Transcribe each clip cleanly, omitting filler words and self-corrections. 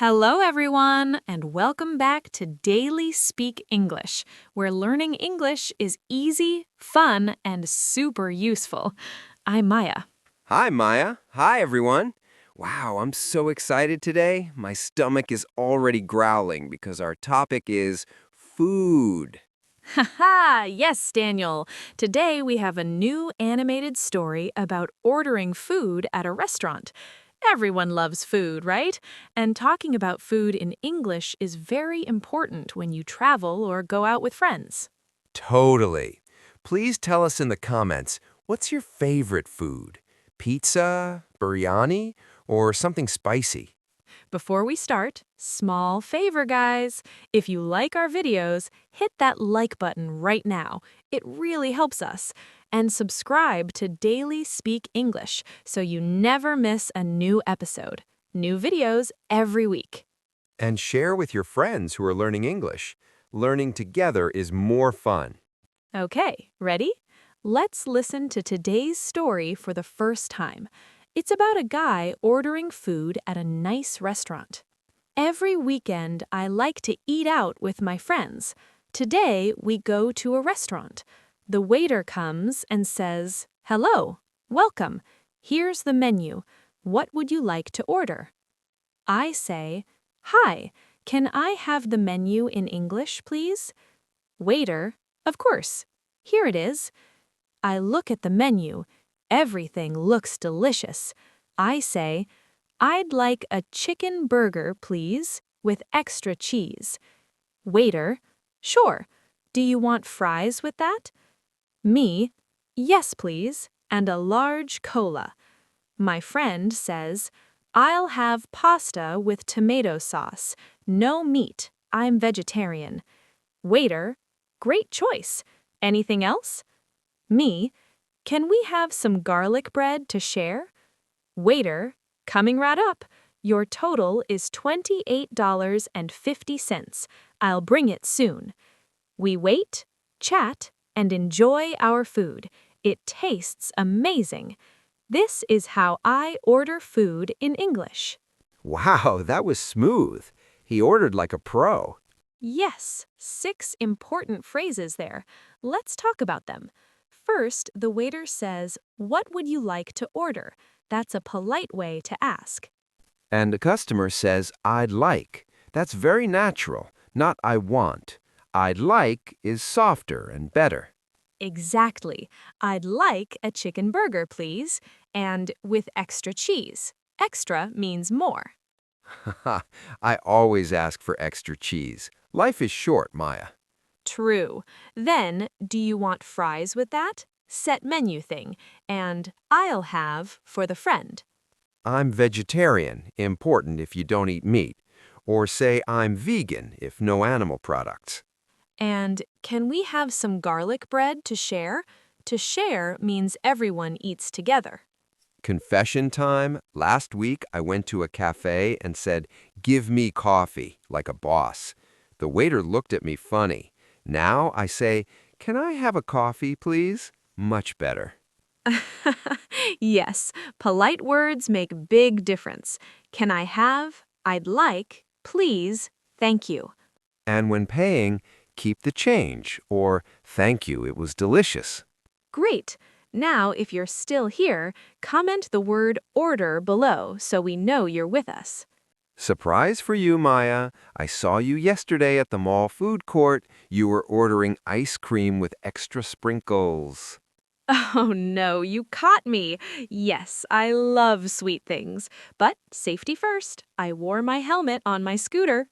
Hello, everyone, and welcome back to Daily Speak English, where learning English is easy, fun, and super useful. I'm Maya. Hi, Maya. Hi, everyone. Wow, I'm so excited today. My stomach is already growling because our topic is food. Haha, yes, Daniel. Today we have a new animated story about ordering food at a restaurant. Everyone loves food, right? And talking about food in English is very important when you travel or go out with friends. Totally. Please tell us in the comments, what's your favorite food? Pizza, biryani, or something spicy? Before we start, small favor, guys. If you like our videos, hit that like button right now. It really helps us. And subscribe to Daily Speak English so you never miss a new episode. New videos every week. And share with your friends who are learning English. Learning together is more fun. Okay, ready? Let's listen to today's story for the first time. It's about a guy ordering food at a nice restaurant. Every weekend, I like to eat out with my friends. Today, we go to a restaurant. The waiter comes and says, "Hello, welcome. Here's the menu. What would you like to order?" I say, "Hi, can I have the menu in English, please?" Waiter, "Of course. Here it is." I look at the menu. Everything looks delicious. I say, "I'd like a chicken burger, please, with extra cheese." Waiter, "Sure. Do you want fries with that?" Me, "Yes, please, and a large cola." My friend says, "I'll have pasta with tomato sauce. No meat. I'm vegetarian." Waiter, "Great choice. Anything else?" Me, "Can we have some garlic bread to share?" Waiter, "Coming right up. Your total is $28.50. I'll bring it soon." We wait, chat, and enjoy our food. It tastes amazing. This is how I order food in English. Wow, that was smooth. He ordered like a pro. Yes, 6 important phrases there. Let's talk about them. First, the waiter says, "What would you like to order?" That's a polite way to ask. And the customer says, I'd like. That's very natural, not I want. I'd like is softer and better. Exactly. "I'd like a chicken burger, please, and with extra cheese." Extra means more. I always ask for extra cheese. Life is short, Maya. True. Then, "Do you want fries with that?" Set menu thing. And "I'll have" for the friend. I'm vegetarian, important if you don't eat meat. Or say I'm vegan if no animal products. And "Can we have some garlic bread to share?" To share means everyone eats together. Confession time. Last week I went to a cafe and said, give me coffee, like a boss. The waiter looked at me funny. Now I say, can I have a coffee, please? Much better. Yes, polite words make big difference. "Can I have?" "I'd like," "Please," "Thank you." And when paying, keep the change, or thank you, it was delicious. Great. Now, if you're still here, comment the word "order" below so we know you're with us. Surprise for you, Maya. I saw you yesterday at the mall food court. You were ordering ice cream with extra sprinkles. Oh no, you caught me. Yes, I love sweet things. But safety first. I wore my helmet on my scooter.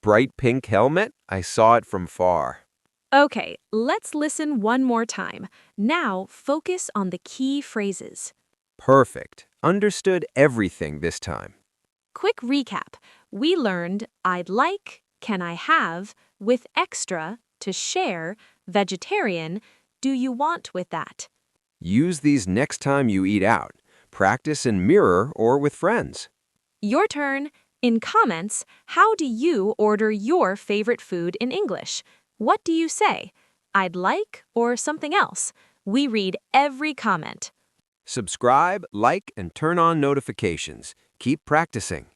Bright pink helmet? I saw it from far. Okay, let's listen one more time. Now, focus on the key phrases. Perfect. Understood everything this time. Quick recap. We learned "I'd like," "Can I have," "with extra," "to share," "vegetarian," "do you want with that." Use these next time you eat out. Practice in mirror or with friends. Your turn. In comments, how do you order your favorite food in English? What do you say? "I'd like" or something else? We read every comment. Subscribe, like, and turn on notifications. Keep practicing.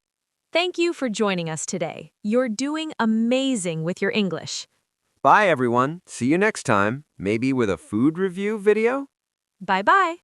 Thank you for joining us today. You're doing amazing with your English. Bye, everyone. See you next time, maybe with a food review video? Bye bye.